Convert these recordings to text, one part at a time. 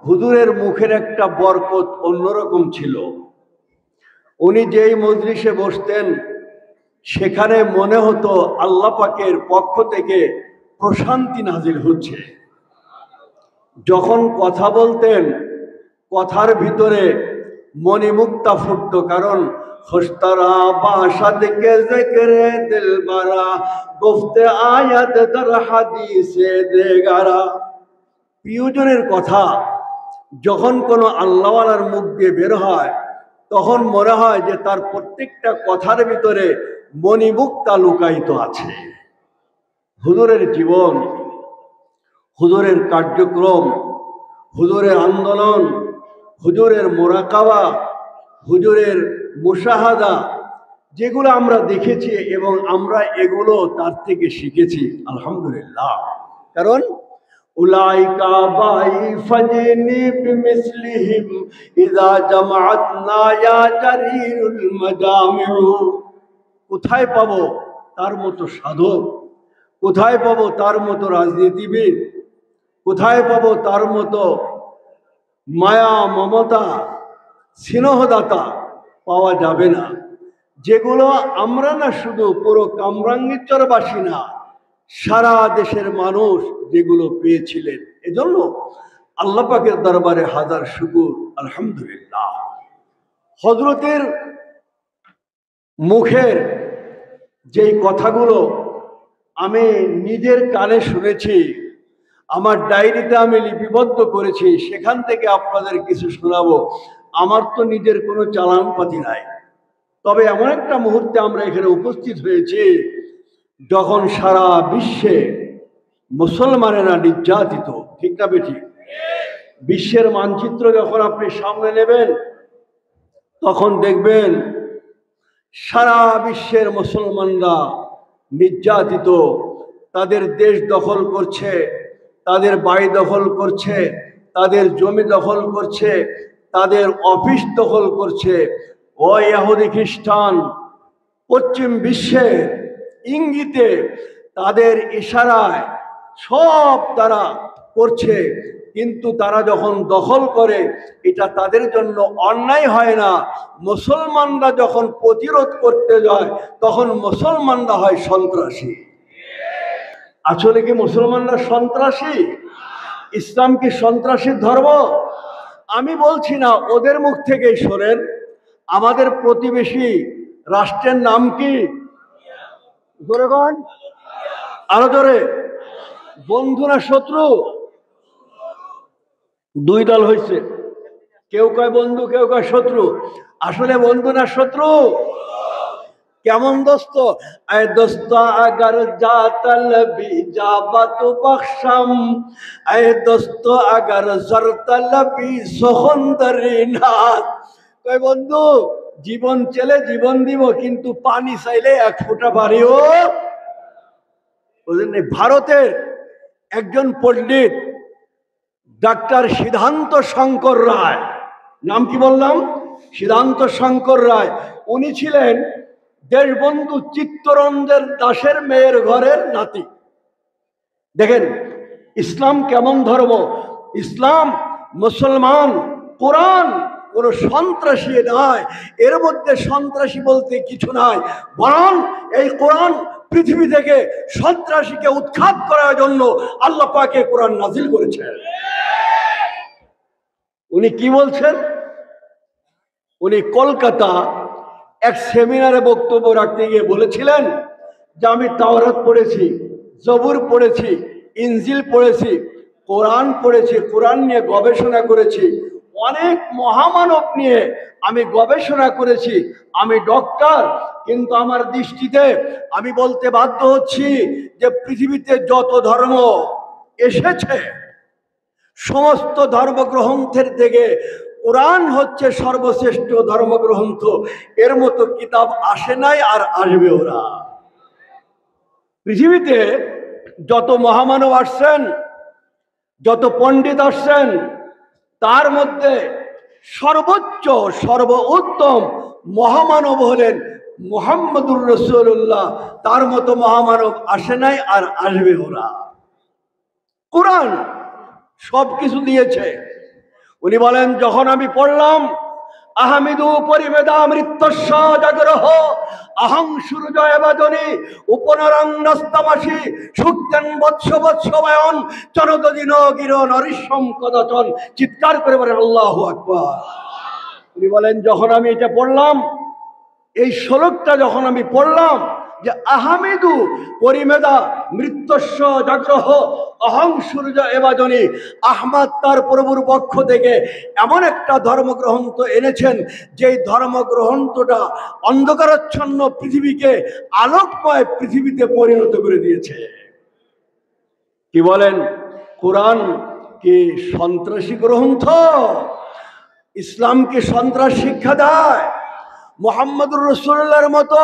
হুজুরের মুখের একটা বরকত অন্যরকম ছিল। উনি যেই মজলিসে বসতেন সেখানে মনে হতো আল্লাহ পাকের পক্ষ থেকে প্রশান্তি নাজিল হচ্ছে। যখন কথা বলতেন কথার ভিতরে মণিমুক্তা ফুটত, কারণ খুশতারা বাশা দিকে জিক্রে দিলবারা গুফতে আয়াত দর হাদিসে দেগারা। প্রিয়জনের কথা যখন কোনো আল্লাহওয়ালার মুখ দিয়ে বের হয় তখন মনে হয় যে তার প্রত্যেকটা কথার ভিতরে মণিমুক্তা লুকায়িত আছে। হুজুরের জীবন, হুজুরের কার্যক্রম, হুজুরের আন্দোলন, হুজুরের মোরাকাবা, হুজুরের মুশাহাদা, যেগুলো আমরা দেখেছি এবং আমরা এগুলো তার থেকে শিখেছি আলহামদুলিল্লাহ। কারণ উলাইকা বাই ফাজনি বিমিসলিহিম ইযা জামাআতনা ইয়া জারিরুল মাজামিউ। কোথায় পাবো তার মতো সাধক, কোথায় পাবো তার মতো রাজনীতিবিদ, কোথায় পাবো তার মতো মায়া মমতা স্নেহদাতা? পাওয়া যাবে না। যেগুলো আমরা না শুধু পুরো কামরাঙ্গীরচরবাসী না, সারা দেশের মানুষ যেগুলো পেয়েছিলেন। এজন্য আল্লাহ পাকের দরবারে হাজার শুকর আলহামদুলিল্লাহ। হযরতের মুখের যেই কথাগুলো আমি নিজের কানে শুনেছি, আমার ডায়েরিতে আমি লিপিবদ্ধ করেছি, সেখান থেকে আপনাদের কিছু শোনাবো। আমার তো নিজের কোনো চালানপাতি নাই, তবে এমন একটা মুহূর্তে আমরা এখানে উপস্থিত হয়েছি যখন সারা বিশ্বে মুসলমানেরা নির্যাতিত। ঠিক না বেঠিক? বিশ্বের মানচিত্র যখন আপনি সামনে নেবেন তখন দেখবেন সারা বিশ্বের মুসলমানরা নির্যাতিত। তাদের দেশ দখল করছে, তাদের বাড়ি দখল করছে, তাদের জমি দখল করছে, তাদের অফিস দখল করছে। ও ইহুদি খ্রিস্টান পশ্চিম বিশ্বের ইঙ্গিতে, তাদের ইশারায় সব তারা করছে। কিন্তু তারা যখন দখল করে এটা তাদের জন্য অন্যায় হয় না। মুসলমানরা যখন প্রতিরোধ করতে যায় তখন মুসলমানরা হয় সন্ত্রাসী। আসলে কি মুসলমানরা সন্ত্রাসী? ইসলাম কি সন্ত্রাসীর ধর্ম? আমি বলছি না, ওদের মুখ থেকেই শোনেন। আমাদের প্রতিবেশী রাষ্ট্রের নাম কি? জোরে বল, আরো জোরে। বন্ধু না শত্রু? দুই দল হয়েছে, কেউ কয় বন্ধু, কেউ কয় শত্রু। আসলে বন্ধু না শত্রু? কেমন দোস্ত? আয় দোস্ত আগার যা তলবি যাবা তো বখশম, আয় দোস্ত আগার জর তলবি সোহন্দরি নাথ। কয় বন্ধু, জীবন চেলে জীবন দিব, কিন্তু পানি চাইলে এক ফোঁটা পানিও। ভারতের একজন পণ্ডিত ডাক্তার সিদ্ধান্ত শঙ্কর রায়, নাম কি বললাম? সিদ্ধান্ত শঙ্কর রায়। উনি ছিলেন দেশবন্ধু চিত্তরঞ্জন দাসের মেয়ের ঘরের নাতি। দেখেন ইসলাম কেমন ধর্ম। ইসলাম, মুসলমান, কোরআন কোন সন্ত্রাসী নয়। এর মধ্যে সন্ত্রাসী বলতে কিছু নাই, বরং এই কোরআন পৃথিবী থেকে সন্ত্রাসীকে উৎখাত করার জন্য আল্লাহ পাকে কোরআন নাজিল করেছেন। উনি কি বলছেন? উনি কলকাতা এক সেমিনারে বক্তব্য রাখতে গিয়ে বলেছিলেন যে আমি তাওরাত পড়েছি, জবুর পড়েছি, ইনজিল পড়েছি, কোরআন পড়েছি, কোরআন নিয়ে গবেষণা করেছি, অনেক মহামানব নিয়ে আমি গবেষণা করেছি। আমি ডক্টর, কিন্তু আমার দৃষ্টিতে আমি বলতে বাধ্য হচ্ছি যে পৃথিবীতে যত ধর্ম এসেছে সমস্ত ধর্মগ্রন্থের থেকে কোরআন হচ্ছে সর্বশ্রেষ্ঠ ধর্মগ্রন্থ। এর মতো কিতাব আসে নাই, আর আসবেও না। পৃথিবীতে যত মহামানব আসছেন, যত পণ্ডিত আসছেন, তার মধ্যে সর্বোচ্চ সর্বোত্তম মহামানব হলেন মুহাম্মদুর রাসূলুল্লাহ। তার মতো মহামানব আসে নাই, আর আসবেও না। কোরআন সবকিছু দিয়েছে। উনি বলেন, যখন আমি পড়লাম আহমিদু পরিবেদা মৃত্যস্য জাগ্রহ অহং সূর্য এবাদনি উপনরং নস্তমাসি সুক্তেন বৎস বৎসবায়ন চরদদিন গির নরিষ্যম কদচন। চিৎকার করে বলেন আল্লাহু আকবার। উনি বলেন, যখন আমি এটা পড়লাম, এই শ্লোকটা যখন আমি পড়লাম যে আহমেদু পরিমেদা মৃত্যস্য জাগ্রহ অহং সূর্য এবাজনী, আহমদ তার প্রভুর পক্ষ থেকে এমন একটা ধর্মগ্রন্থ এনেছেন যেই ধর্মগ্রন্থটা অন্ধকারাচ্ছন্ন পৃথিবীকে আলোকময় পৃথিবীতে পরিণত করে দিয়েছে। কি বলেন? কোরআন কি সন্ত্রাসী গ্রন্থ? ইসলাম কি সন্ত্রাস শিক্ষা দেয়? মুহাম্মদুর রাসূলুল্লাহর মতো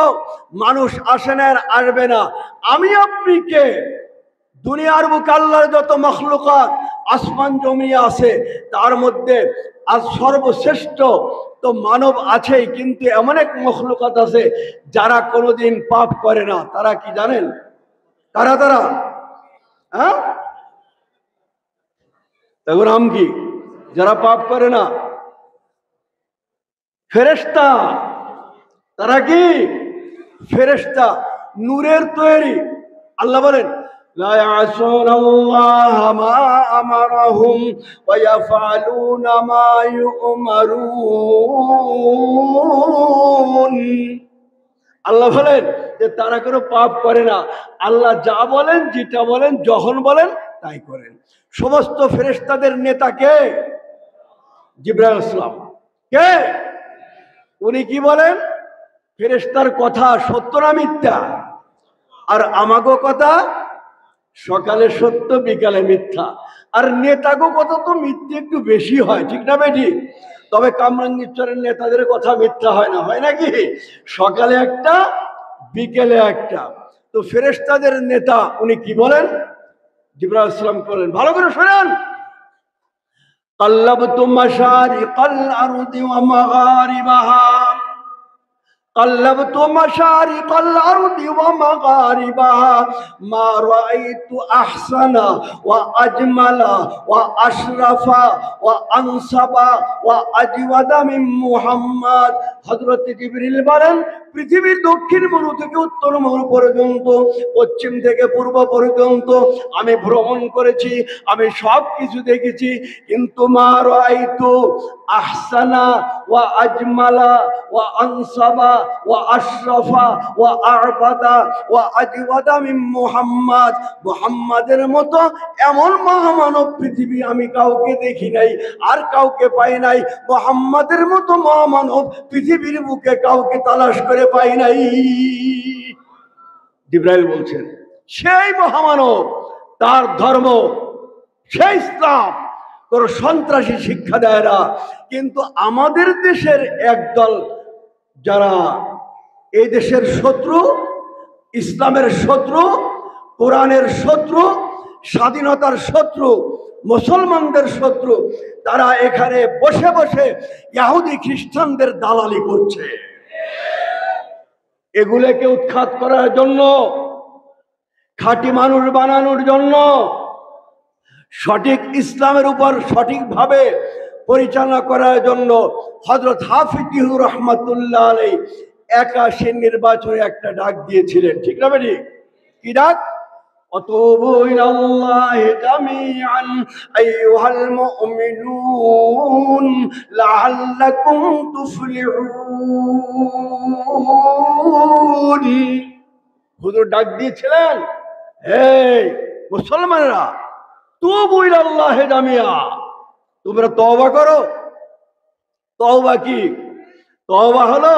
মানুষ আসে না, আর আসবে না। আমি আপনি কে? দুনিয়ার বুকে আল্লাহর যত মখলুকাত আসমান জমি আছে, তার মধ্যে আজ সর্বশ্রেষ্ঠ তো মানব আছেই, কিন্তু এমন এক মখলুকাত আছে যারা কোনোদিন পাপ করে না। তারা কি জানেন? তারা হ্যাঁ, তার নাম কি? যারা পাপ করে না, ফেরেশতা। তারা কি? ফেরেশতা, নূরের তৈরি। আল্লাহ বলেন, লা ইয়াসুনাল্লাহা মা আমারাহুম ওয়া ইয়াফআলুনা মা ইউমারুন। আল্লাহ বলেন যে তারা কোনো পাপ করে না। আল্লাহ যা বলেন, যেটা বলেন, যখন বলেন তাই করেন। সমস্ত ফেরেশতাদের নেতা কে? জিবরাইল আলাইহিস সালাম। কে? উনি কি বলেন? ফেরেশতার কথা সত্য না মিথ্যা? আর আমাগো কথা সকালে সত্য, বিকালে মিথ্যা। আর নেতাগো কথা তো মিথ্যে একটু বেশি হয়, ঠিক না বেটি? তবে কামরাঙ্গীরচরের নেতাদের কথা মিথ্যা হয় না, হয় নাকি? সকালে একটা, বিকেলে একটা। তো ফেরেশতাদের নেতা উনি কি বলেন? জিবরাইল আলাইহিস সালাম বলেন, ভালো করে শোনেন, কাল্লাবতু মাশারিকাল আরদি ওয়া মাগারিবাহা, قلبت مشارق الأرض ومغاربها ما رأيت أحسن وأجمل وأشرف وأنصب وأجود من محمد। হযরত জিবরিল বলেন, পৃথিবীর দক্ষিণ মেরু থেকে উত্তর মেরু পর্যন্ত, পশ্চিম থেকে পূর্ব পর্যন্ত আমি ভ্রমণ করেছি, আমি সব কিছু দেখেছি, কিন্তু মা রাআইতু আহসানা ওয়া আজমালা ওয়া আনসাবা ওয়া আশরাফা ওয়া আ'বাদা ওয়া আজওয়াদা মিন মুহাম্মদ। মুহাম্মাদের মতো এমন মহামানব পৃথিবী আমি কাউকে দেখি নাই, আর কাউকে পাই নাই। মুহাম্মাদের মতো মহামানব পৃথিবীর বুকে কাউকে তালাশ করে পাই নাই। জিবরাইল বলছেন, সেই মহামানব, তার ধর্ম, সেই ইসলাম কোন সন্ত্রাসী শিক্ষা দেয় না। কিন্তু আমাদের দেশের একদল যারা এই দেশের শত্রু, ইসলামের শত্রু, কোরআনের শত্রু, স্বাধীনতার শত্রু, মুসলমানদের শত্রু, তারা এখানে বসে বসে ইহুদি খ্রিস্টানদের দালালি করছে। এগুলোকে উৎখাত করার জন্য, খাঁটি মানুষ বানানোর জন্য, সঠিক ইসলামের উপর সঠিকভাবে পরিচালনা করার জন্য হযরত হাফিজ রহমাতুল্লাহ আলাইহি 81 নির্বাচনে একটা ডাক দিয়েছিলেন, ঠিক না বেটি? কি ডাক? অতুবু ইলাল্লাহি জামিআন আইয়ুহাল মুমিনুন লাআল্লাকুম তুফলিহুন। হুজুর ডাক দিয়েছিলেন, হে মুসলমানরা, তুবু ইলাল্লাহি জামিআ, তোমরা তওবা করো। তওবা কি? তওবা হলো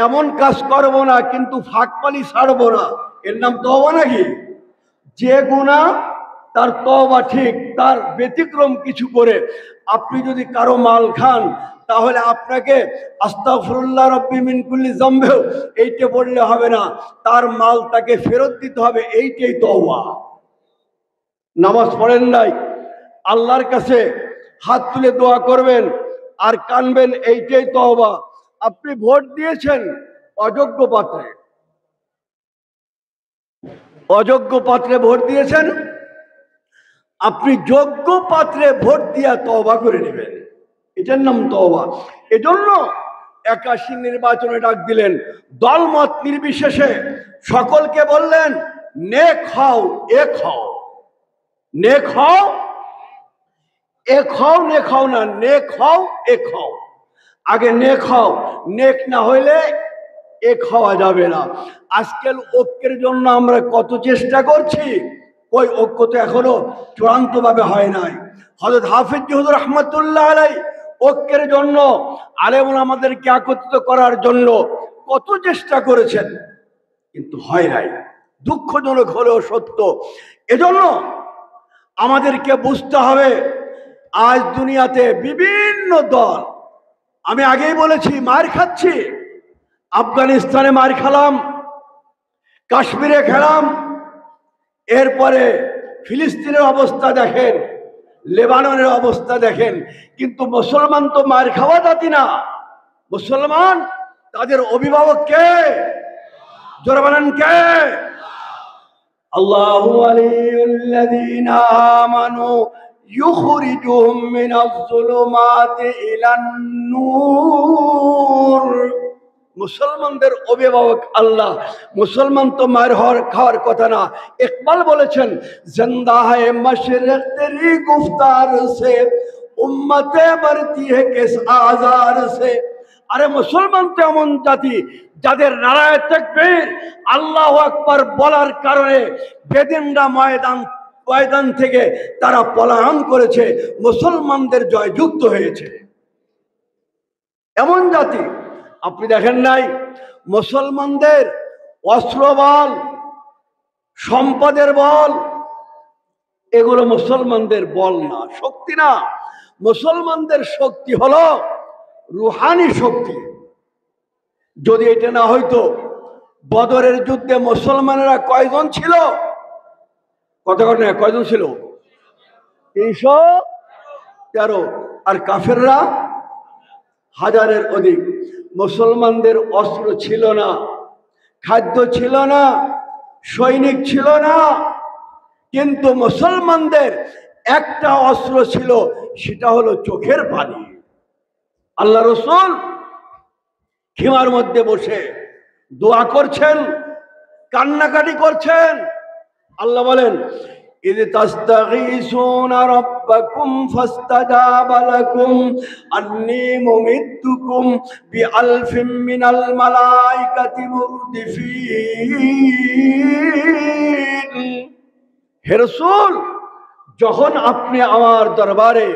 এমন কাজ করবো না কিন্তু ফাঁকপানি ছাড়বো না, এর নাম তওবা নাকি? যে গুনাহ তার তওবা ঠিক, তার ব্যতিক্রম কিছু করে আপনি যদি কারো মাল খান, তাহলে আপনাকে আস্তাগফিরুল্লাহ রাব্বি মিন কুল্লি যামবি এইটা বললে হবে না, তার মাল তাকে ফেরত দিতে হবে, এইটাই তওবা। নামাজ পড়েন নাই, আল্লাহর কাছে হাত তুলে দোয়া করবেন আর কানবেন, এইটাই তওবা। আপনি ভোট দিয়েছেন অযোগ্য পাত্রে, অযোগ্য পাত্রে ভোট দিয়েছেন, আপনি যোগ্য পাত্রে ভোট দিয়া তওবা করে নেবেন, এটার নাম তওবা। এজন্য 81 নির্বাচনে ডাক দিলেন, দলমত নির্বিশেষে সকলকে বললেন নেক হও এক হও, নেক হও এক হও, নেক হও না, নেক হও এক হও। আগে নেক হও, নেক না হইলে এক হওয়া যাবে না। আজকাল ঐক্যের জন্য আমরা কত চেষ্টা করছি, ওই ঐক্য তো এখনো চূড়ান্ত ভাবে হয় নাই। হযরত হাফিজ হুজুর রহমাতুল্লাহ আলাইহি ঐক্যের জন্য, আলেম ওলামাদেরকে একত্রিত করার জন্য কত চেষ্টা করেছেন, কিন্তু হয় নাই। দুঃখজনক হলেও সত্য। এজন্য আমাদেরকে বুঝতে হবে, আজ দুনিয়াতে বিভিন্ন দল, আমি আগেই বলেছি মার খাচ্ছি, আফগানিস্তানে মার খেলাম, কাশ্মীরে খেলাম, এরপরে ফিলিস্তিনের অবস্থা দেখেন, লেবাননের অবস্থা দেখেন। কিন্তু মুসলমান তো মার খাওয়া জাতি না, মুসলমান তাদের অভিভাবক কে? জোরে বলেন কে? আল্লাহু ওয়ালিয়ুল্লাযীনা আমানু ইউখরিজুহুম মিনাজ-যুলুমাতি ইলান-নূর। মুসলমানদের অভিভাবক আল্লাহ। মুসলমান তো মার খাওয়ার কথা না। ইকবাল বলেছেন, জিন্দা है मशरिक़ तेरी गुफ्तार से, उम्मतें मरती है किस आज़ार से। আরে মুসলমান তো এমন জাতি যাদের নারায়ে তাকবীর আল্লাহু আকবার বলার কারণে বেদিনরা ময়দান থেকে তারা পলায়ন করেছে, মুসলমানদের জয়যুক্ত হয়েছে। এমন জাতি আপনি দেখেন নাই? মুসলমানদের অস্ত্র বল, সম্পদের বল, এগুলো মুসলমানদের বল না, শক্তি না। মুসলমানদের শক্তি হলো রুহানি শক্তি। যদি এটা না হইতো, বদরের যুদ্ধে মুসলমানেরা কয়জন ছিল? কত কয়জন ছিল? 313। আর কাফেররা হাজারের অধিক। মুসলমানদের অস্ত্র ছিল না, খাদ্য ছিল না, সৈনিক ছিল না, কিন্তু মুসলমানদের একটা অস্ত্র ছিল, সেটা হলো চোখের পানি। আল্লাহ রাসূল খিমার মধ্যে বসে দোয়া করছেন, কান্নাকাটি করছেন। আল্লাহ বলেন, إذ تستغيثون ربكم فاستجاب لكم أني ممدكم بألف من الملائكة مردفين। হে রাসূল, যখন আপনি আমার দরবারে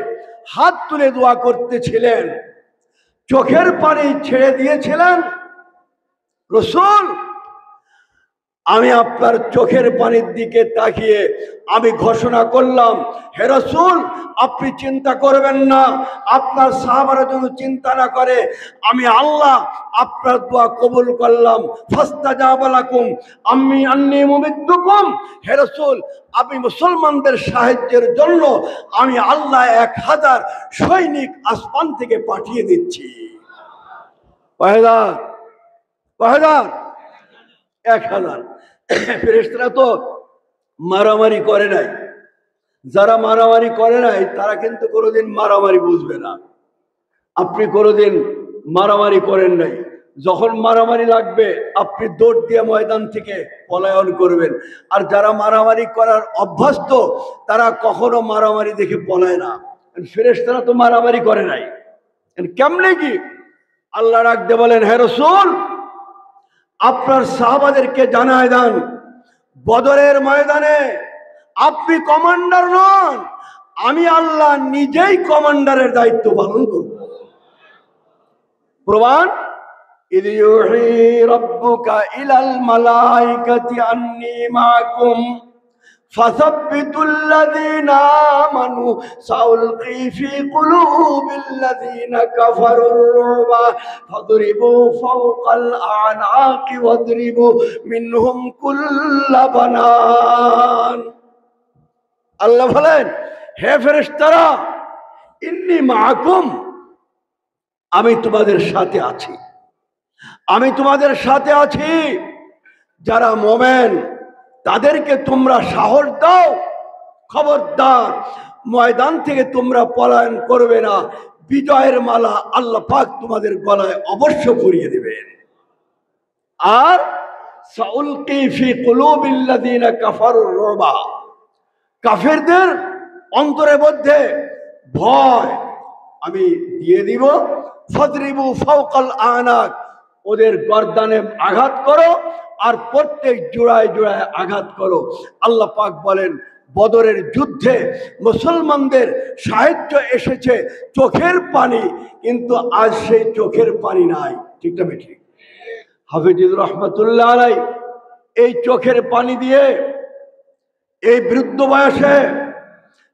হাত তুলে দোয়া করতেছিলেন, চোখের পানি ছেড়ে দিয়েছিলেন, রাসূল আমি আপনার চোখের পানির দিকে তাকিয়ে আমি ঘোষণা করলাম, হে রাসূল আপনি চিন্তা করবেন না, আপনার সাহাবারা যেন চিন্তা না করে, আমি আল্লাহ আপনার দোয়া কবুল করলাম। ফাস্তাজাবা লাকুম আন্নী মুমিদ্দুকুম। হে রাসূল, আমি মুসলমানদের সাহায্যের জন্য আমি আল্লাহ 1000 সৈনিক আসমান থেকে পাঠিয়ে দিচ্ছি। 1000 ফেরেশতারা তো মারামারি করে নাই। যারা মারামারি করে নাই তারা কিন্তু কোনোদিন মারামারি বুঝবে না। আপনি কোনোদিন মারামারি করেন নাই, যখন মারামারি লাগবে আপনি দৌড় দিয়ে ময়দান থেকে পলায়ন করবেন। আর যারা মারামারি করার অভ্যস্ত তারা কখনো মারামারি দেখে পলায় না। ফেরেশতারা তো মারামারি করে নাই, কেমনে কি? আল্লাহ রাখতে বলেন, হে রাসূল আপনার সাহাবাদেরকে জানায় দেন, বদরের ময়দানে আপনি কমান্ডার নন, আমি আল্লাহ নিজেই কমান্ডারের দায়িত্ব পালন করব। প্রমাণ, ইয ইউহি রাব্বুকা ইলাল মালাইকাতি আন্নী মাআকুম ফাসাব্বিতুল্লাযীনা আমানু সাউলকি ফী কুলুবিল্লাযীনা কাফারুর রুবা ফাদরিবু ফাওকাল আ'নাকি ওয়াদরিবু মিনহুম কুল্লা বানান। আল্লাহ বলেন, হে ফেরেশতারা, ইন্নী মাআকুম, আমি তোমাদের সাথে আছি, আমি তোমাদের সাথে আছি। যারা মুমিন তাদেরকে তোমরা সাহস দাও, খবরদার ময়দান থেকে তোমরা পলায়ন করবে না, বিজয়ের মালা আল্লাহ পাক তোমাদের গলায় অবশ্য পরিয়ে দেবেন। আর সাউলকি ফি কুলুবিল্লাযিনা কাফারুর রুবা, কাফেরদের অন্তরের মধ্যে ভয় আমি দিয়ে দিব। ফাদরিবু ফাওকাল আনাক, ওদের গর্দানে আঘাত করো আর প্রত্যেক জোড়ায় জোড়ায় আঘাত করো। আল্লাহ পাক বলেন বদরের যুদ্ধে মুসলমানদের সাহায্য এসেছে চোখের পানি, কিন্তু আজ সেই চোখের পানি নাই। ঠিক না ঠিক? হাফিজুর রহমতুল্লাহ আলাই এই চোখের পানি দিয়ে এই বৃদ্ধ বয়সে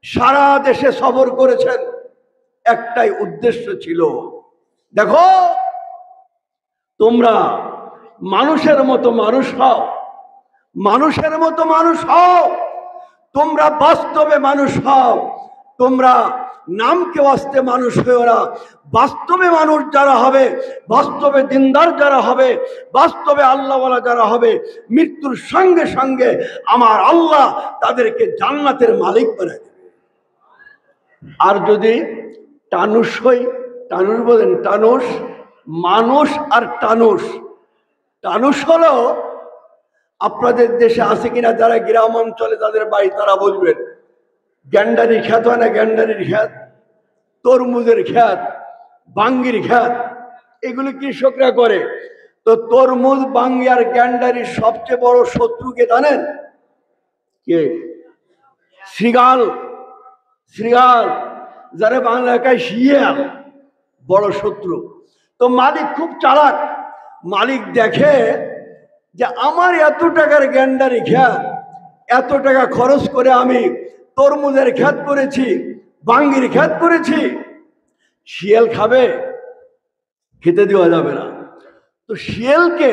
সারা দেশে সফর করেছেন। একটাই উদ্দেশ্য ছিল, দেখো তোমরা মানুষের মতো মানুষ হও, মানুষের মতো মানুষ হও, তোমরা বাস্তবে মানুষ হও। তোমরা নামকে বাস্তে মানুষ হয়েও না, বাস্তবে মানুষ যারা হবে, বাস্তবে দিনদার যারা হবে, বাস্তবে আল্লাহওয়ালা যারা হবে, মৃত্যুর সঙ্গে সঙ্গে আমার আল্লাহ তাদেরকে জান্নাতের মালিক বানায় দেবে। আর যদি টানুস হই, টানুস বলেন, টানুস মানুষ আর টানুস, টানুস হলো আপনাদের দেশে আছে কিনা, যারা গ্রাম অঞ্চলে তাদের বাড়ি তারা বলবেন, গ্যান্ডারি খ্যাত হয় না, গ্যান্ডারির খ্যাত, তরমুজের খ্যাত, বাঙ্গির খ্যাত, এগুলো কৃষকরা করে। তো তরমুজ, বাঙ্গি আর গ্যান্ডারির সবচেয়ে বড় শত্রুকে জানেন কে? শ্রীগাল। শ্রীগাল যারা বাংলা এলাকায় শিয়াল, বড় শত্রু। তো মালিক খুব চালাক, মালিক দেখে যে আমার এত টাকার গ্যান্ডারি খ্যাত, এত টাকা খরচ করে আমি তরমুজের খ্যাত করেছি, বাঙ্গির খ্যাত করেছি, শিয়াল খাবে? খেতে দেওয়া যাবে না। তো শিয়ালকে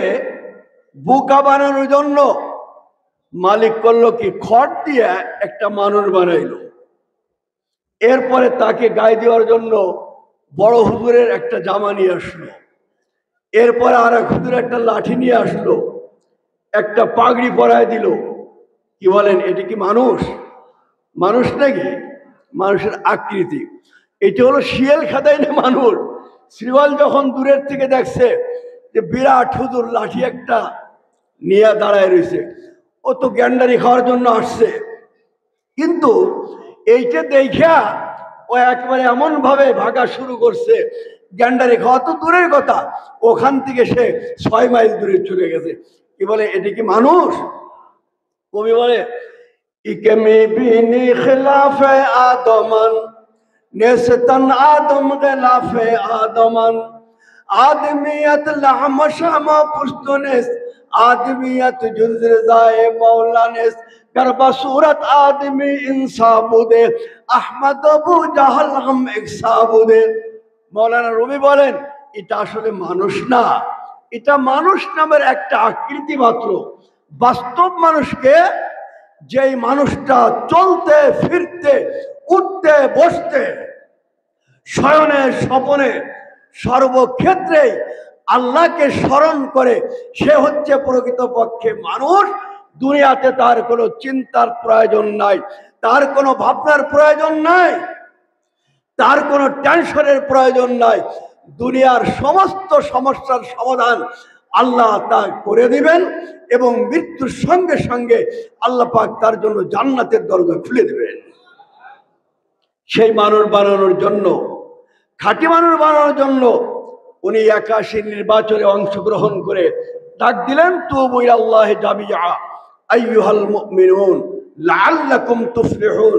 বোকা বানানোর জন্য মালিক করলো কি, খড় দিয়ে একটা মানুষ বানাইলো। এরপরে তাকে গায়ে দেওয়ার জন্য বড় হুজুরের একটা জামা নিয়ে আসলো। এরপরে আর এক হুজুর একটা লাঠি নিয়ে আসলো, একটা পাগড়ি পরায় দিল। কি বলেন, এটি কি মানুষ? মানুষ নাকি? মানুষের আকৃতি। এটি হলো শিয়াল খাদাই না মানুষ। শ্রীওয়াল যখন দূরের থেকে দেখছে যে বিরাট হুজুর লাঠি একটা নিয়ে দাঁড়ায় রয়েছে, ও তো গ্যান্ডারি খাওয়ার জন্য আসছে, কিন্তু এইটা দেখা ও একবারে এমন ভাবে ভাগা শুরু করছে, গ্যান্ডারি খাওয়া তো দূরের কথা, ওখান থেকে সে 6 মাইল দূরে চলে গেছে। কি বলে, এটি কি মানুষ? কবি বলে, ইকেমি বিনি খিলাফে আদমান নেসতন আদম খিলাফে আদমান आदमियत लहमशामा पुश्तनेस आदमियत जुज़्ज़ाए मौलानेस करबा सूरत आदमी इंसाबुदे अहमद अबू जहल हम एकसाबुदे। मौलाना रूमी बोलेन এটা আসলে মানুষ না, এটা মানুষ নামের একটা আকৃতি মাত্র। বাস্তব মানুষকে, যেই মানুষটা চলতে ফিরতে উঠতে বসতে শয়নে স্বপনে সর্বক্ষেত্রে আল্লাহকে স্মরণ করে, সে হচ্ছে প্রকৃতপক্ষে মানুষ। দুনিয়াতে তার কোনো চিন্তার প্রয়োজন নাই, তার কোনো ভাবনার প্রয়োজন নাই, তার কোনো টেনশনের প্রয়োজন নাই। দুনিয়ার সমস্ত সমস্যার সমাধান আল্লাহ তা করে দিবেন এবং মৃত্যুর সঙ্গে সঙ্গে আল্লাহ পাক তার জন্য জান্নাতের দরজা খুলে দেবেন। সেই মানুষ বানানোর জন্য, খাঁটি মানুষ বানানোর জন্য উনি 81 নির্বাচনে অংশগ্রহণ করে ডাক দিলেন, তুবু ইলাল্লাহি জামিআ আইয়ুহাল মুমিনুন লাআল্লাকুম তুফলিহুন।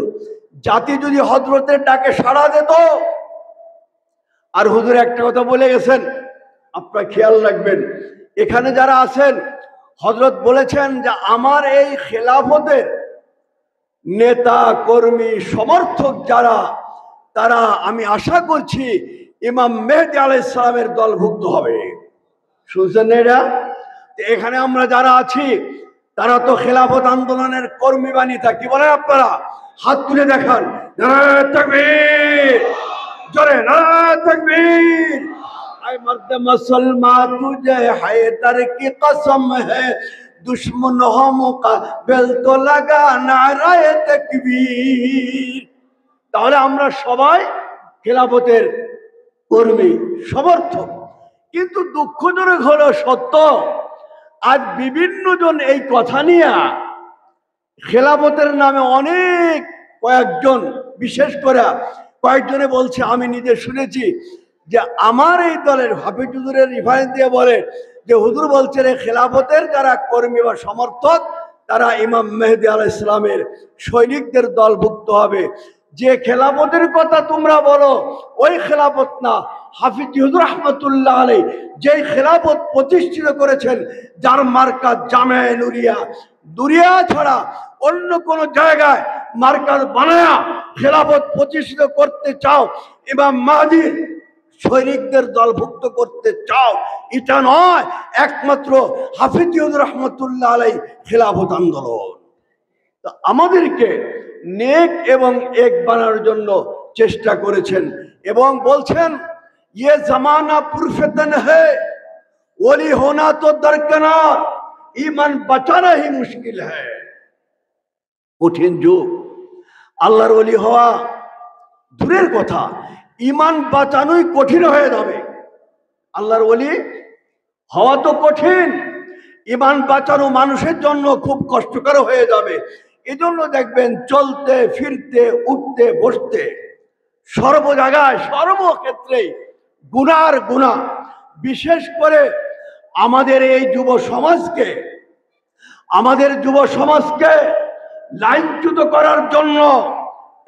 জাতি যদি হযরতের ডাকে সাড়া দিত, আর হুজুর একটা কথা বলে গেছেন, আপনারা খেয়াল রাখবেন, এখানে যারা আছেন হযরত বলেছেন যে আমার এই খেলাফতের নেতা কর্মী সমর্থক যারা, তারা আমি আশা করছি ইমাম মেহদী আলাইহিস সালামের দলভুক্ত হবে। শুনছেন এরা? এখানে আমরা যারা আছি তারা তো খেলাফত আন্দোলনের কর্মী বানিয়ে থাকি। বলেন আপনারা? হাত তুলে দেখান, নারায়ে তাকবীর, জোরে নারায়ে তাকবীর। আয় মর্দ মুসলমান তুঝে হায়দার কি কসম है दुश्मन हो मुकाबिल तो लगा नाराए तकबीर। তাহলে আমরা সবাই খেলাফতের কর্মী সমর্থক। কিন্তু দুঃখজনক হলো সত্য, আজ বিভিন্ন জন এই কথা নিয়ে খেলাফতের নামে অনেক কয়েকজন, বিশেষ করে কয়েকজনে বলছে, আমি নিজে শুনেছি যে আমার এই দলের হাফিজ হুজুরের রিফারেন্স দিয়ে বলে যে হুজুর বলছেন এই খেলাফতের যারা কর্মী বা সমর্থক তারা ইমাম মেহেদী আলাইহিস সালামের সৈনিকদের দলভুক্ত হবে। যে খেলাফতের কথা তোমরা বলো ওই খেলাফত না, হাফিজ হুজুর রহমতুল্লাহ আলাইহি যেই খেলাফত প্রতিষ্ঠিত করেছেন, যার মার্কাজ জামিয়া নুরিয়া, দুরিয়া ছাড়া অন্য কোন জায়গায় মার্কাজ বানায়া খেলাফত প্রতিষ্ঠিত করতে চাও, ইমাম মাহদীর সৈনিকদের দলভুক্ত করতে চাও, এটা নয়, একমাত্র হাফিজ হুজুর রহমতুল্লাহ আলাইহি খেলাফত আন্দোলন। আমাদেরকে নেক এবং এক বানানোর জন্য চেষ্টা করেছেন এবং বলছেন ये जमाना पुरफतन है, वली होना तो दरकनार, ईमान बचाना ही मुश्किल है। কঠিন যুগ, আল্লাহর ওলি হওয়া দূরের কথা, ইমান বাঁচানোই কঠিন হয়ে যাবে। আল্লাহর ওলি হওয়া তো কঠিন, ইমান বাঁচানো মানুষের জন্য খুব কষ্টকর হয়ে যাবে। এজন্য দেখবেন চলতে ফিরতে উঠতে বসতে সর্ব জায়গায় সর্বক্ষেত্রে গুনার গুনাহ। বিশেষ করে আমাদের এই যুব সমাজকে লাইনচ্যুত করার জন্য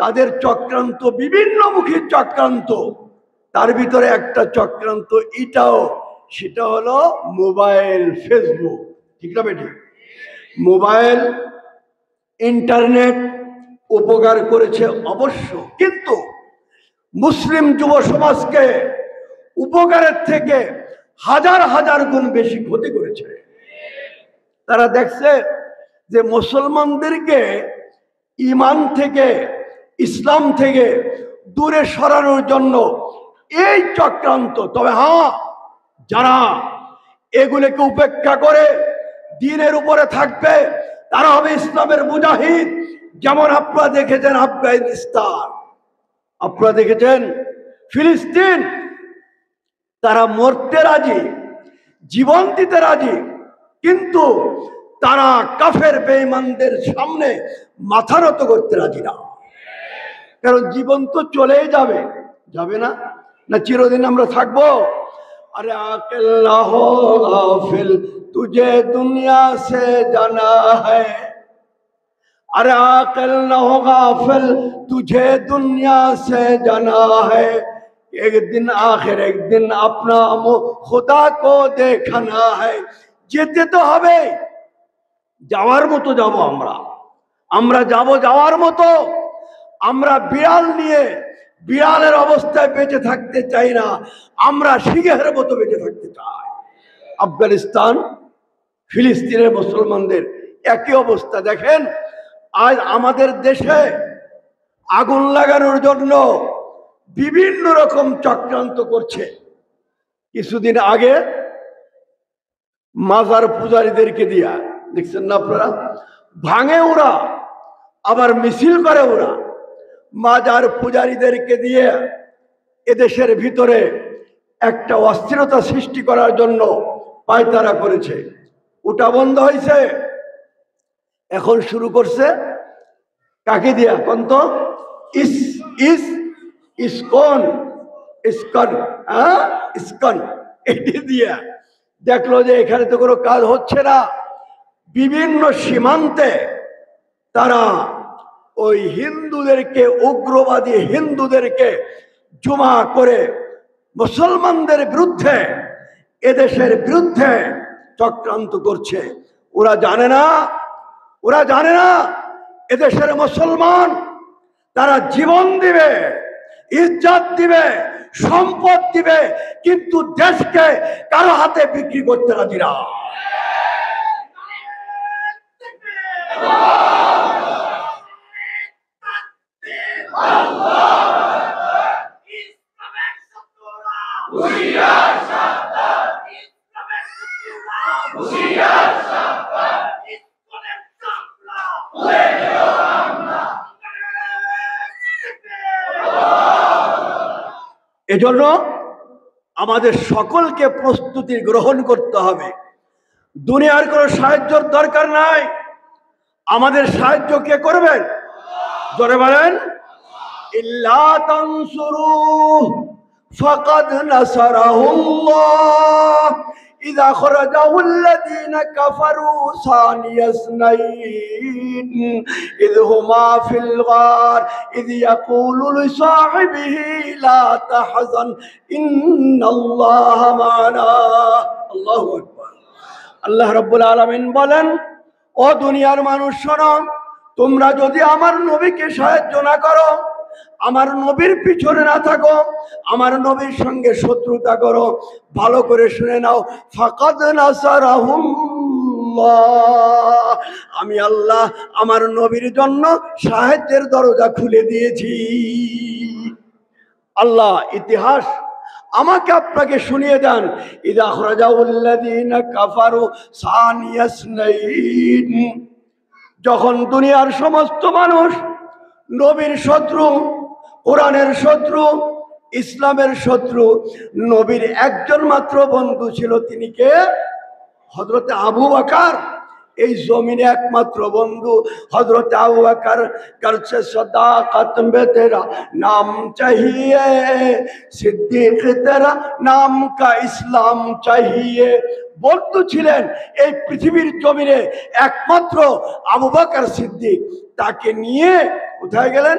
তাদের চক্রান্ত, বিভিন্নমুখী চক্রান্ত, তার ভিতরে একটা চক্রান্ত সেটা হলো মোবাইল, ফেসবুক। ঠিক না বেটি? মোবাইল ইন্টারনেট উপকার করেছে অবশ্য, কিন্তু মুসলিম যুব সমাজকে উপকারের থেকে হাজার হাজার গুণ বেশি ক্ষতি করেছে। তারা দেখছে যে মুসলমানদেরকে ঈমান থেকে, ইসলাম থেকে দূরে সরানোর জন্য এই চক্রান্ত। তবে হ্যাঁ, যারা এগুলোকে উপেক্ষা করে দ্বীনের উপরে থাকবে তারা হবে ইসলামের মুজাহিদ। যেমন আপনারা দেখেছেন আফগানিস্তান, আপনারা দেখেছেন ফিলিস্তিন, তারা মরতে রাজি, জীবন দিতে রাজি, কিন্তু তারা কাফের বেঈমানদের সামনে মাথা নত করতে রাজি না। কারণ জীবন তো চলেই যাবে, যাবে না? না চিরদিন আমরা থাকবো? अरे आकिल ना हो गाफिल तुझे दुनिया से जाना है, अरे आकिल ना हो गाफिल तुझे दुनिया से जाना है, एक दिन आखिर एक दिन अपना खुदा को देखना है। যেতে তো হবে, যাওয়ার মতো যাব, আমরা যাব যাওয়ার মতো। আমরা বিড়াল নিয়ে বিড়ালের অবস্থায় বেঁচে থাকতে চাই না, আমরা সিংহের মতো বেঁচে থাকতে চাই। আফগানিস্তান ফিলিস্তিনের মুসলমানদের একই অবস্থা। দেখেন আজ আমাদের দেশে আগুন লাগানোর জন্য বিভিন্ন রকম চক্রান্ত করছে। কিছুদিন আগে মাজার পূজারীদেরকে দিয়া দেখছেন না আপনারা, ভাঙে ওরা, আবার মিছিল করে ওরা। মাজার পূজারীদেরকে দিয়ে এদেশের ভিতরে একটা অস্থিরতা সৃষ্টি করার জন্য পায়তারা করেছে। ওটা বন্ধ হয়েছে, এখন শুরু করছে কাকে দিয়া কোন তো ইসকন এটি দিয়া দেখলো যে এখানে তো কোনো কাজ হচ্ছে না। বিভিন্ন সীমান্তে তারা ওই হিন্দুদেরকে, উগ্রবাদী হিন্দুদেরকে জমা করে মুসলমানদের বিরুদ্ধে, এদেশের বিরুদ্ধে চক্রান্ত করছে। ওরা জানে না এদেশের মুসলমান তারা জীবন দিবে, ইজ্জত দিবে, সম্পদ দিবে, কিন্তু দেশকে কারো হাতে বিক্রি করতে রাজি না। এজন্য আমাদের সকলকে প্রস্তুতি গ্রহণ করতে হবে। দুনিয়ার কোনো সাহায্যের দরকার নাই। আমাদের সাহায্য কে করবেন? জোরে বলেন, ইল্লা তানসুরুহু ফাকাদ নাসারাহুল্লাহ ইযা খারাজাহুল্লাযীনা কাফারু সানিয়াসনাইন ইয হুমা ফিল গার ইয ইয়াকুলু লিসাহিবিহি লা তাহজান ইন্নাল্লাহা মা'ানা। আল্লাহু আকবার। আল্লাহ রাব্বুল আলামিন বলেন, ও দুনিয়ার মানুষ শোনো, তোমরা যদি আমার নবীকে সাহায্য না করো, আমার নবীর পিছনে না থাকো, আমার নবীর সঙ্গে শত্রুতা করো, ভালো করে শুনে নাও, ফাকাদ নাসারাহুল্লাহ, আমি আল্লাহ আমার নবীর জন্য সাহায্যের দরজা খুলে দিয়েছি। আল্লাহ ইতিহাস আমাকে আপনাকে শুনিয়ে দেন, ইযা খারাজাউল্লাযীনা কাফারু সানিয়াসনাইন, যখন দুনিয়ার সমস্ত মানুষ নবীর শত্রু, কোরআনের শত্রু, ইসলামের শত্রু, নবীর একজন মাত্র বন্ধু ছিল, তিনি কে? হযরত আবু বকর। এই জমিনে একমাত্র বন্ধু হযরত আবু বকর। করছে সদাকত মে তেরা নাম চাহিয়ে, সিদ্দিক তেরা নাম কা ইসলাম চাহিয়ে। বন্ধু ছিলেন এই পৃথিবীর জমিনে একমাত্র আবু বকর সিদ্দিক। তাকে নিয়ে কোথায় গেলেন?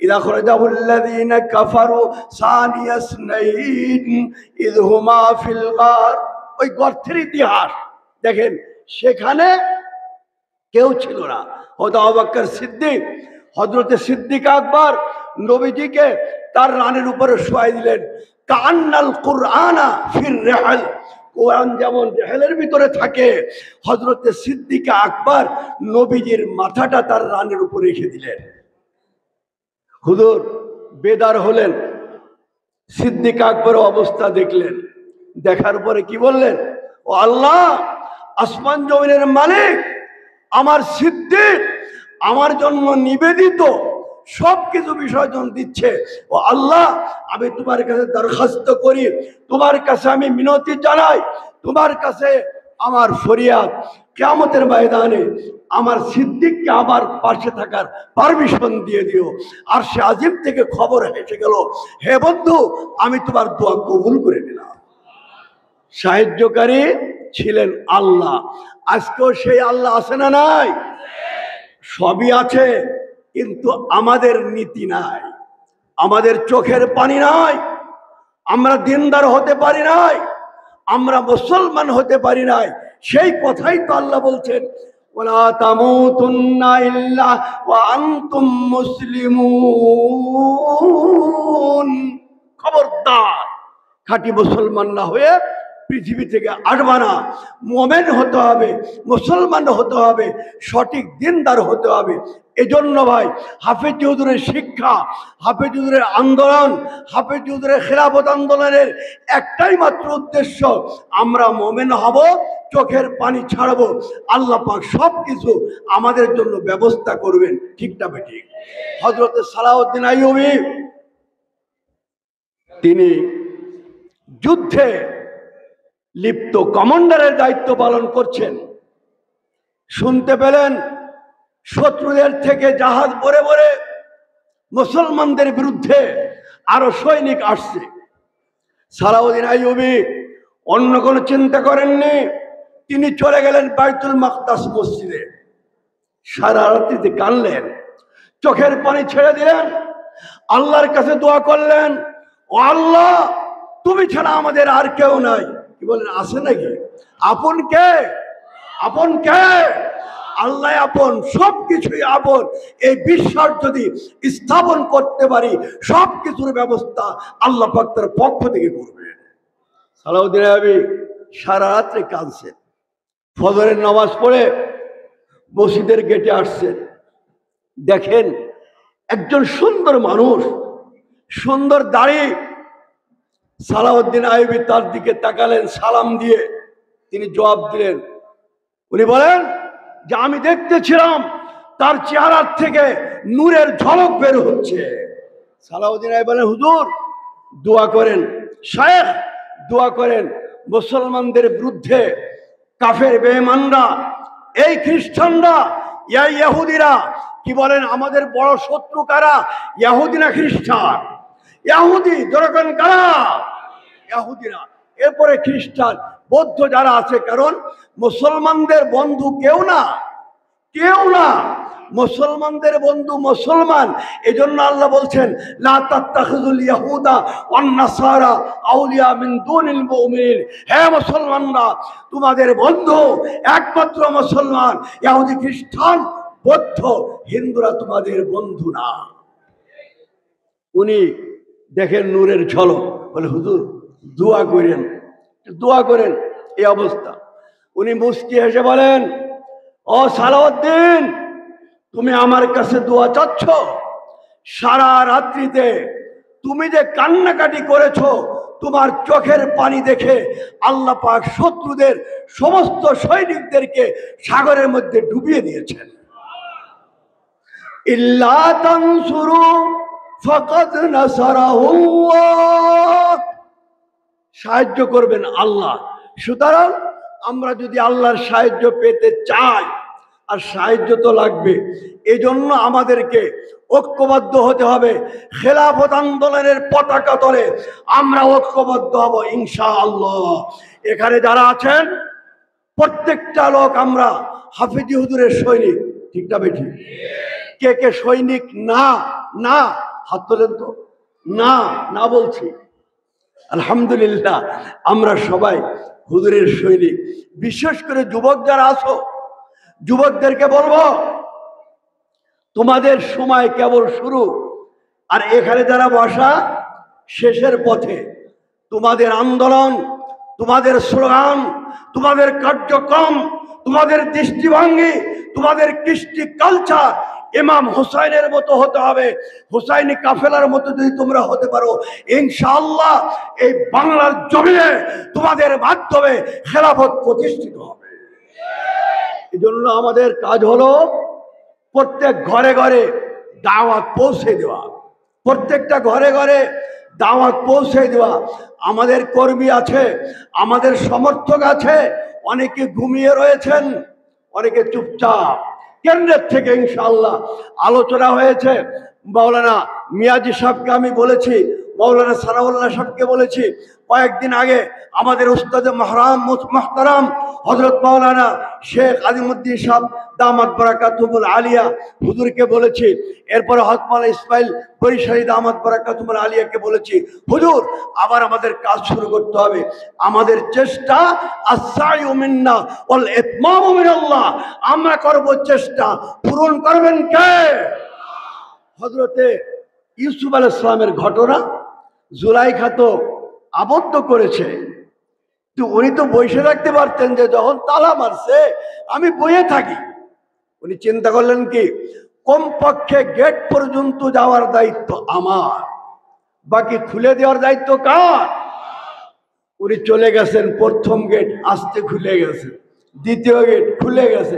ইযা খারাজাহুল্লাযীনা কাফারু সানিয়াসনাইন ইয হুমা ফিল গার। ওই গর্তের ইতিহাস দেখেন, সেখানে কেউ ছিল না। হযরত আবু বকর সিদ্দিক, হযরত সিদ্দিক আকবর নবীজিকে তার রানের উপরে শোয়াই দিলেন। কান্নাল কুরআনা ফির রিহাল, কোরআন যেমন রেহেলের ভিতরে থাকে, হযরত সিদ্দিক আকবর নবীজির মাথাটা তার রানের উপরে রেখে দিলেন। হুজুর বেদার হলেন, সিদ্দিক আকবর অবস্থা দেখলেন, দেখার পরে কি বললেন? ও আল্লাহ, আসমান জমিনের মালিক, আমার সিদ্দিক আমার জন্য নিবেদিত সবকিছু বিসর্জন দিচ্ছে। ও আল্লাহ, আমি তোমার কাছে দরখাস্ত করি, তোমার কাছে আমি মিনতি জানাই, তোমার কাছে আমার ফরিয়াদ, কিয়ামতের ময়দানে আমার সিদ্দিককে আমার পাশে থাকার পারমিশন দিয়ে দিও। আর সে আজিম থেকে খবর এসে গেল, হে বন্ধু, আমি তোমার দোয়া কবুল করে নিলাম। সাহায্যকারী ছিলেন আল্লাহ। আজকেও সেই আল্লাহ আছে না নাই? সবই আছে, কিন্তু আমাদের নীতি নাই, আমাদের চোখের পানি নাই, আমরা দিনদার হতে পারি নাই, আমরা মুসলমান হতে পারি নাই। সেই কথাই তো আল্লাহ বলছেন, ওয়ালা তামুতুন্না ইল্লা ওয়া আনতুম মুসলিমুন। খবরদার, খাঁটি মুসলমান না হয়ে পৃথিবী থেকে আসবা না। মুমিন হতে হবে, মুসলমান হতে হবে, সঠিক দিনদার হতে হবে। এজন্য ভাই, হাফেজ চৌধুরীর শিক্ষা, হাফেজ চৌধুরীর আন্দোলন, হাফেজ চৌধুরীর খেলাফত আন্দোলনের একটাই মাত্র উদ্দেশ্য, আমরা মুমিন হব, চোখের পানি ছাড়বো, আল্লাহ পাক সব কিছু আমাদের জন্য ব্যবস্থা করবেন। ঠিকটা বেঠিক? হযরত সালাউদ্দিন আইয়ুবী তিনি যুদ্ধে লিপ্ত কমান্ডারের দায়িত্ব পালন করছেন। শুনতে পেলেন শত্রুদের থেকে জাহাজ ভরে ভরে মুসলমানদের বিরুদ্ধে আরো সৈনিক আসছে। সালাউদ্দিন আইয়ুবী অন্য কোনো চিন্তা করেননি, তিনি চলে গেলেন বাইতুল মাকদাস মসজিদে। সারা রাত্রিতে কাঁদলেন, চোখের পানি ছেড়ে দিলেন, আল্লাহর কাছে দোয়া করলেন, ও আল্লাহ, তুমি ছাড়া আমাদের আর কেউ নাই। কি বলেন, আছে নাকি? আপন কে? আপন কে? আল্লাহ আপন, সবকিছুই আপন। এই বিশ্বাস যদি স্থাপন করতে পারি, সবকিছুর ব্যবস্থা আল্লাহ পাক তার পক্ষ থেকে করবে। সালাউদ্দিন আইয়ুবী সারা রাত্রে কাঁদছেন। ফজরের নামাজ পড়ে মসজিদের গেটে আসছেন, দেখেন একজন সুন্দর মানুষ, সুন্দর দাড়ি। সালাউদ্দিন আইয়ুবী তার দিকে তাকালেন, সালাম দিয়ে তিনি জবাব দিলেন। উনি বলেন যে আমি দেখতেছিলাম তার চেহারার থেকে নূরের ঝলক বের হচ্ছে। সালাউদ্দিন আইয়ুবী বলেন, হুজুর দোয়া করেন, শায়েখ দোয়া করেন মুসলমানদের বিরুদ্ধে কাফের বেঈমানরা, এই খ্রিস্টানরা, এই ইহুদিরা কি বলেন, আমাদের বড় শত্রু কারা? ইহুদি না খ্রিস্টান? ইহুদি, যেরকম কারা? ইহুদিরা, এরপরে খ্রিস্টান, বৌদ্ধ যারা আছে। কারণ মুসলমানদের বন্ধু কেউ না, কেউ না। মুসলমানদের বন্ধু মুসলমান। এজন্য আল্লাহ বলছেন, লা তাত্তাখিযুল ইয়াহুদা ওয়ান নাসারা আউলিয়া মিন দুনিল মুমিনিন। হে মুসলমানরা, তোমাদের বন্ধু একমাত্র মুসলমান। ইহুদি, খ্রিস্টান, বৌদ্ধ, হিন্দুরা তোমাদের বন্ধু না। উনি দেখেন নূরের ঝলক, বলে হুজুর দোয়া করেন, দোয়া করেন। এই অবস্থা। উনি মুস্কি হেসে বলেন, ও সালাউদ্দিন, তুমি আমার কাছে দোয়া চাচ্ছ? সারা রাত্রিতে তুমি যে কান্নাকাটি করেছো, তোমার চোখের পানি দেখে আল্লাহ পাক শত্রুদের সমস্ত সৈনিকদেরকে সাগরের মধ্যে ডুবিয়ে দিয়েছেন। ইল্লা তানসুরু ফাকাদ নাসারাহুল্লাহ, সাহায্য করবেন আল্লাহ। সুতরাং আমরা যদি আল্লাহর সাহায্য পেতে চাই, আর সাহায্য তো লাগবে, এজন্য আমাদেরকে ঐক্যবদ্ধ হতে হবে। খেলাফত আন্দোলনের পতাকা তলে আমরা ঐক্যবদ্ধ হব ইনশাআল্লাহ। এখানে যারা আছেন প্রত্যেকটা লোক আমরা হাফিজি হুজুরের সৈনিক, ঠিক না বেঠি? কে কে সৈনিক না? না হাত তোলেন তো। না, না বলছি। আলহামদুলিল্লাহ, আমরা সবাই হুজুরের সৈনিক। বিশেষ করে যুবক যারা আছো, যুবকদেরকে বলবো, তোমাদের সময় কেবল শুরু, আর এখানে যারা বসা শেষের পথে। তোমাদের আন্দোলন, তোমাদের স্লোগান, তোমাদের কার্যক্রম, তোমাদের দৃষ্টিভঙ্গি, তোমাদের কৃষ্টি কালচার ইমাম হুসাইনের মতো হতে হবে। হুসাইনি কাফেলার মতো যদি তোমরা হতে পারো, ইনশাআল্লাহ এই বাংলার জমিনে তোমাদের মাধ্যমে খেলাফত প্রতিষ্ঠিত হবে। এই জন্য আমাদের কাজ হলো প্রত্যেক ঘরে ঘরে দাওয়াত পৌঁছে দেওয়া, প্রত্যেকটা ঘরে ঘরে দাওয়াত পৌঁছে দেওয়া। আমাদের কর্মী আছে, আমাদের সমর্থক আছে, অনেকে ঘুমিয়ে রয়েছেন, অনেকে চুপচাপ। কেন্দ্রের থেকে ইনশাআল্লাহ আলোচনা হয়েছে। মাওলানা মিয়াজি সাহেবকে আমি বলেছি, মাওলানা সানাউল্লাহ সাহেবকে বলেছি, কয়েকদিন আগে আমাদের উস্তাদ মুহতারাম হযরত মাওলানা শেখ আজিমউদ্দিন সাহেব দামাত বারাকাতুহুল আলিয়া হুজুরকে বলেছি। এরপরে হযরত মাওলানা ইসমাইল বরিশালী দামাত বারাকাতুহুল আলিয়াকে বলেছি, হুজুর আবার আমাদের কাজ শুরু করতে হবে। আমাদের চেষ্টা আস-সাইউ মিন্না ওয়াল ইতমামু মিনাল্লাহ, আমরা করব চেষ্টা, পূরণ করবেন কে? হযরতে ইউসুফ আলাইহিস সালামের ঘটনা জুলাইখা তো আবদ্ধ করেছে, তো উনি তো বসে রাখতে পারতেন যে যখন তালা মারছে আমি বইয়ে থাকি। উনি চিন্তা করলেন কি, কমপক্ষে গেট পর্যন্ত যাওয়ার দায়িত্ব আমার, বাকি খুলে দেওয়ার দায়িত্ব কার? উনি চলে গেছেন, প্রথম গেট আস্তে খুলে গেছে, দ্বিতীয় গেট খুলে গেছে,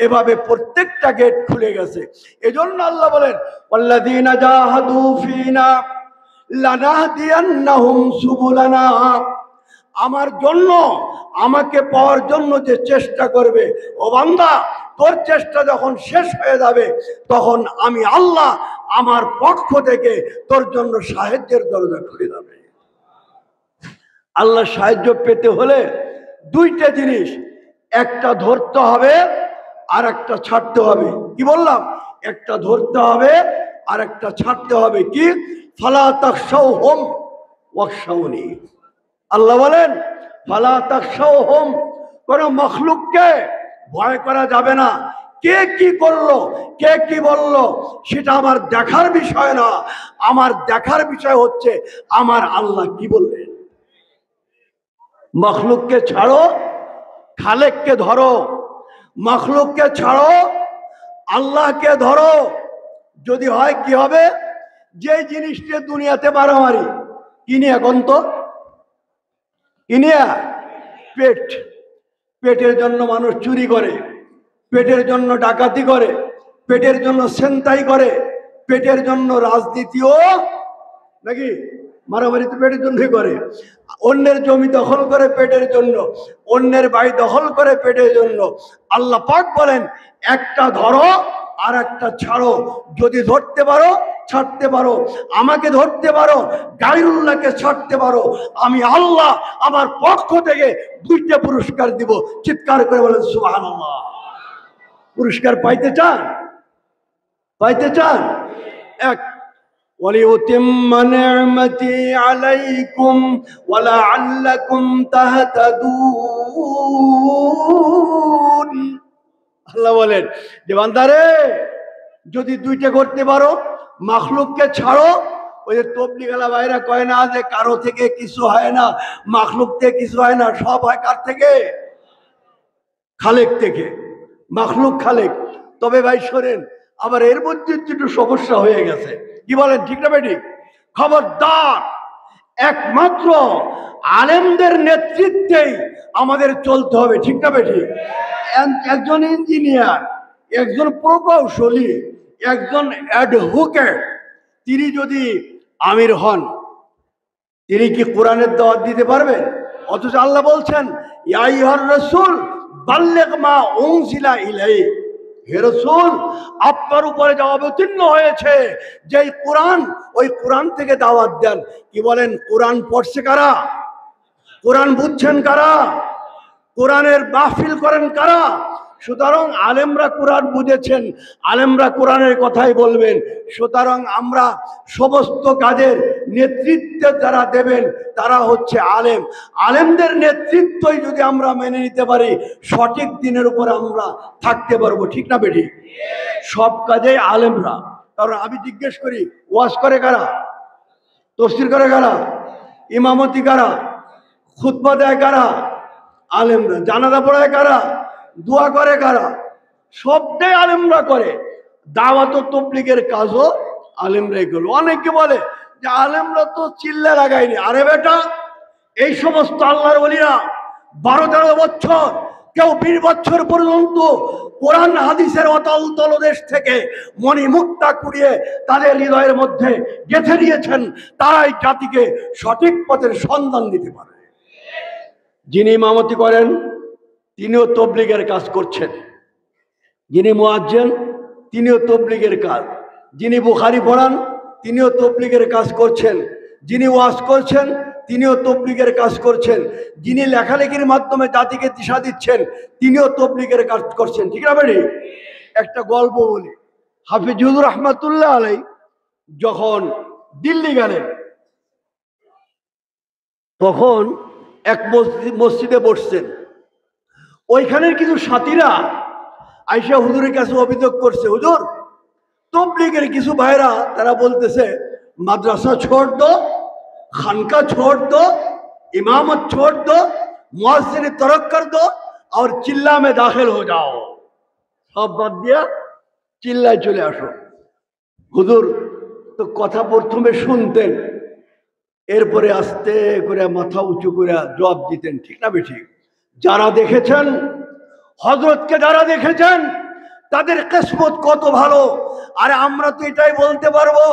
এভাবে প্রত্যেকটা গেট খুলে গেছে। এজন্য আল্লাহ বলেন, ওয়াল্লাযীনা জাহাদু ফীনা লানাহদিয়ান্নাহুম সুবুলানা, আমার জন্য, আমাকে পাওয়ার জন্য যে চেষ্টা করবে, ও বান্দা তোর চেষ্টা যখন শেষ হয়ে যাবে, তখন আমি আল্লাহ আমার পক্ষ থেকে তোর জন্য সাহায্যের দরজা খুলে যাবে। আল্লাহ সাহায্য পেতে হলে দুইটা জিনিস, একটা ধরতে হবে আর একটা ছাড়তে হবে। কি বললাম? একটা ধরতে হবে আর একটা ছাড়তে হবে। কি? ফালা তাখশাউহুম ওয়াখশাউনি। আল্লাহ বলেন, ফালা তাখশাউহুম, কোন মখলুককে ভয় করা যাবে না। কে কি করলো, কে কি বললো, সেটা আমার দেখার বিষয় না। আমার দেখার বিষয় হচ্ছে আমার আল্লাহ কি বললেন। মখলুককে ছাড়ো, খালেককে ধরো। মখলুককে ছাড়ো, আল্লাহকে ধরো। যদি হয় কি হবে, যে জিনিসটা দুনিয়াতে মারামারি কিনে, এখন তো কিনিয়া পেট, পেটের জন্য মানুষ চুরি করে, পেটের জন্য ডাকাতি করে, পেটের জন্য ছিনতাই করে, পেটের জন্য রাজনীতিও নাকি মারামারি তো পেটের জন্যই করে। অন্যের জমি দখল করে পেটের জন্য, অন্যের বাড়ি দখল করে পেটের জন্য। আল্লাহ পাক বলেন, একটা ধরো আর একটা ছাড়ো। যদি ধরতে পারো ছাড়তে পারো, আমাকে ধরতে পারো, গায়রুল্লাহকে ছাড়তে পারো, আমি আল্লাহ আমার পক্ষ থেকে 2টা পুরস্কার দিব। চিৎকার করে বলেন সুবহানাল্লাহ। পুরস্কার পাইতে চান? পাইতে চান? এক, وَلِيُتِمَّ نِعْمَتِي عَلَيْكُمْ وَلَعَلَّكُمْ تَهْتَدُونَ। আল্লাহ বলেন যে বান্দারে, যদি 2টা করতে পারো, মাখলুককে ছাড়ো। ওই যে তবলিগালা ভাইরা কয় না যে কারো থেকে কিছু হয় না, মাখলুক থেকে কিছু হয় না, সব হয় কার থেকে? খালেক থেকে। মাখলুক খালেক। তবে ভাই শোনেন, আবার এর মধ্যে একটু সমস্যা হয়ে গেছে। কি বলেন, ঠিক না বেঠিক? খবরদার, একমাত্র আলেমদের নেতৃত্বেই আমাদের চলতে হবে, ঠিক না বেঠিক? একজন ইঞ্জিনিয়ার, একজন প্রকৌশলী, একজন অ্যাডভোকেট, তিনি যদি আমির হন, তিনি কি কোরআনের দাওয়াত দিতে পারবেন? অথচ আল্লাহ বলছেন, ইয়া আইয়ুহার রাসূল বাল্লিগ মা উনজিলা ইলাইক। হে রাসূল, আপনার উপরে যা অবতীর্ণ হয়েছে যেই কোরআন, ওই কোরআন থেকে দাওয়াত দেন। কি বলেন, কোরআন পড়ছে কারা? কোরআন বুঝছেন কারা? কোরআনের মাহফিল করেন কারা? সুতরাং আলেমরা কোরআন বুঝেছেন, আলেমরা কোরআনের কথাই বলবেন। সুতরাং আমরা সমস্ত কাজের নেতৃত্বে যারা দেবেন তারা হচ্ছে আলেম। আলেমদের নেতৃত্বই যদি আমরা মেনে নিতে পারি, সঠিক দিনের উপর আমরা থাকতে পারবো, ঠিক না বেঠিক? সব কাজে আলেমরা। কারণ আমি জিজ্ঞেস করি, ওয়াজ করে কারা? তাফসীর করে কারা? ইমামতি কারা? খুতবা দেয় কারা? আলেমরা। জানাজা পড়ায় কারা? দোয়া করে কারা? সবটাই আলেমরা করে। দাওয়াত ও তাবলীগের কাজও আলেমরাই করলো। অনেকে বলে যে আলেমরা তো চিল্লা লাগায়নি। আরে বেটা, এই সমস্ত আল্লাহর ওলিরা 12-13 বছর, কেউ 20 বছর পর্যন্ত কোরআন হাদিসের অতল তলদেশ থেকে মণিমুক্তা কুড়িয়ে তাদের হৃদয়ের মধ্যে গেঁথে দিয়েছেন। তারাই জাতিকে সঠিক পথের সন্ধান দিতে পারে। যিনি ইমামতি করেন তিনিও তাবলীগের কাজ করছেন, যিনি মুয়াজ্জিন তিনিও তাবলীগের কাজ, যিনি বুখারী পড়ান তিনিও তাবলীগের কাজ করছেন, যিনি ওয়াজ করছেন তিনিও তাবলীগের কাজ করছেন, যিনি লেখালেখির মাধ্যমে জাতিকে দিশা দিচ্ছেন তিনিও তাবলীগের কাজ করছেন, ঠিক না ভাই? একটা গল্প বলি। হাফিজুর রহমাতুল্লাহ আলাই যখন দিল্লি গেলেন, তখন এক মসজিদে বসছেন। ওইখানের কিছু সাথীরা আইসা হুজুরের কাছে অভিযোগ করছে, হুজুর, তবলীগের কিছু ভাইরা তারা বলতেছে মাদ্রাসা छोड़ दो, खानका छोड़ दो, इमामत छोड़ दो, मुअज्जिन तर्क कर दो और चिल्ला में दाखिल हो जाओ। সব বাদ দিয়া চিল্লায় চলে আসো। হুজুর তো কথা প্রথমে শুনতেন, এরপরে আস্তে করে মাথা উঁচু করে জবাব দিতেন, ঠিক না বেঠিক? যারা দেখেছেন হযরতকে, যারা দেখেছেন তাদের কিসমত কত ভালো। আরে আমরা তো এটাই বলতে পারবো,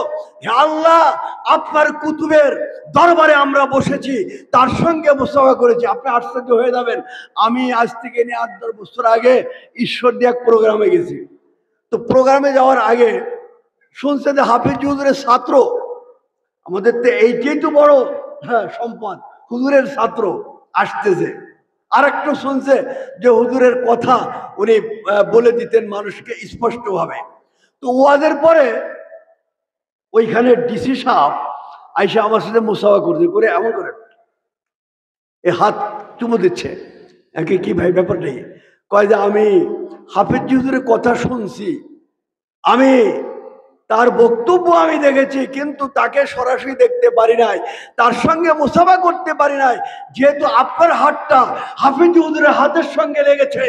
হে আল্লাহ, আপনার কুতুবের দরবারে আমরা বসেছি, তার সঙ্গে মুসাফা করেছি। আপনি আশ্চর্য হয়ে যাবেন। আমি আজ থেকে নিয়ে 8-10 বছর আগে ঈশ্বরদী এক প্রোগ্রামে গেছি। তো প্রোগ্রামে যাওয়ার আগে শুনছে যে হাফিজ হুজুরের ছাত্র, আমাদের তো এইটাই তো বড় সম্পদ, হুজুরের ছাত্র আসতেছে। আর একটু শুনছে যে হুজুরের কথা উনি বলে দিতেন মানুষকে স্পষ্টভাবে। তো ওয়াজের পরে ওইখানে ডিসি সাহেব আইসা আমার সাথে মুসাফা করতে করে এমন করে এ হাত চুমু দিচ্ছে। একে কি ভাই ব্যাপার নেই? কয় যে আমি হাফিজ হুজুরের কথা শুনছি, আমি তার বক্তব্য আমি দেখেছি, কিন্তু তাকে সরাসরি দেখতে পারি নাই, তার সঙ্গে মুসাফা করতে পারি নাই। যেহেতু আপনার হাতটা হাফিজ হুজুরের হাতের সঙ্গে লেগেছে,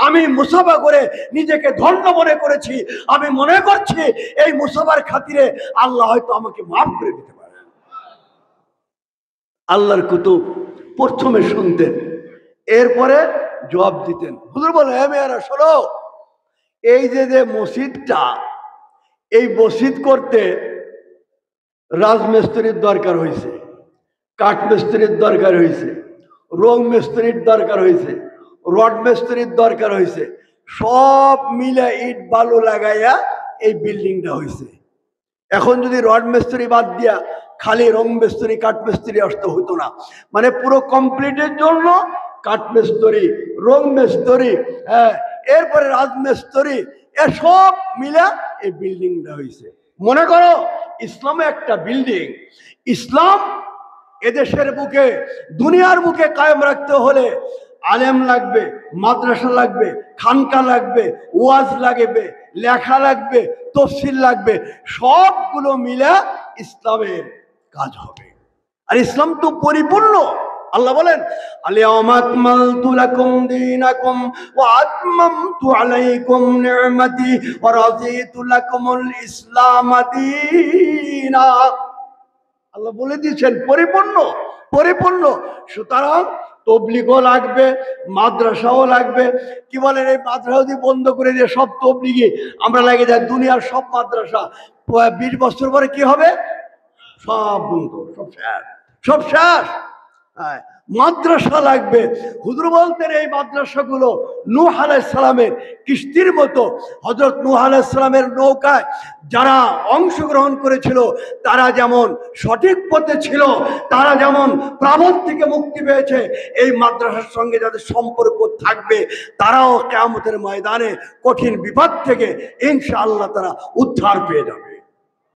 আমি মুসাফা করে নিজেকে ধন্য মনে করেছি। আমি মনে করছি এই মুসাফার খাতিরে আল্লাহ হয়তো আমাকে মাফ করে দিতে পারে। আল্লাহর কুতুব প্রথমে শুনতেন, এরপরে জবাব দিতেন। হুজুর বলে, হ্যাঁ মেয়েরা শোনো, এই যে মসজিদটা, এই মসজিদ করতে রাজমিস্ত্রির দরকার হয়েছে। কাঠ মিস্ত্রির দরকার হয়েছে, রং মিস্ত্রির দরকার হয়েছে, রড মিস্ত্রির দরকার হয়েছে, সব মিলে ইট বালু লাগাইয়া এই বিল্ডিংটা হয়েছে। এখন যদি রড মিস্ত্রি বাদ দিয়া খালি রং মিস্ত্রি কাঠ মিস্ত্রি আসতে হতো না, মানে পুরো কমপ্লিটের জন্য কাঠ মিস্ত্রি, রং মিস্ত্রি, হ্যাঁ, এরপরে রাজমিস্ত্রি, এসব মিলে এই বিল্ডিংটা হয়েছে। মনে করো ইসলামে একটা বিল্ডিং, ইসলাম এদেশের বুকে দুনিয়ার বুকে কায়েম রাখতে হলে আলেম লাগবে, মাদ্রাসা লাগবে, খানকা লাগবে, ওয়াজ লাগবে, লেখা লাগবে, তফসিল লাগবে, সবগুলো মিলে ইসলামের কাজ হবে। আর ইসলাম তো পরিপূর্ণ। আল্লাহ বলেন আলিয়াউমা আকমালতু লাকুম দীনাকুম ওয়া আতমামতু আলাইকুম নি'মাতি ওয়া রাযীতু লাকুমুল ইসলাম দীনা। আল্লাহ বলে দিয়েছেন পরিপূর্ণ, পরিপূর্ণ। সুতরাং তবলিগও লাগবে, মাদ্রাসাও লাগবে। কি বলেন, এই মাদ্রাসা যদি বন্ধ করে দিয়ে সব তবলিগি আমরা লাগে যায়, দুনিয়ার সব মাদ্রাসা 20 বছর পরে কি হবে? সব বন্ধ, সব শেষ, সব শেষ। হ্যাঁ, মাদ্রাসা লাগবে। হুজুর বলতেন এই মাদ্রাসাগুলো নূহ আলাইহিস সালামের কিস্তির মতো। হযরত নূহ আলাইহিস সালামের নৌকায় যারা অংশগ্রহণ করেছিল তারা যেমন সঠিক পথে ছিল, তারা যেমন প্রাবদ থেকে মুক্তি পেয়েছে, এই মাদ্রাসার সঙ্গে যাদের সম্পর্ক থাকবে তারাও কিয়ামতের ময়দানে কঠিন বিপদ থেকে ইনশাআল্লাহ তারা উদ্ধার পেয়ে যাবে।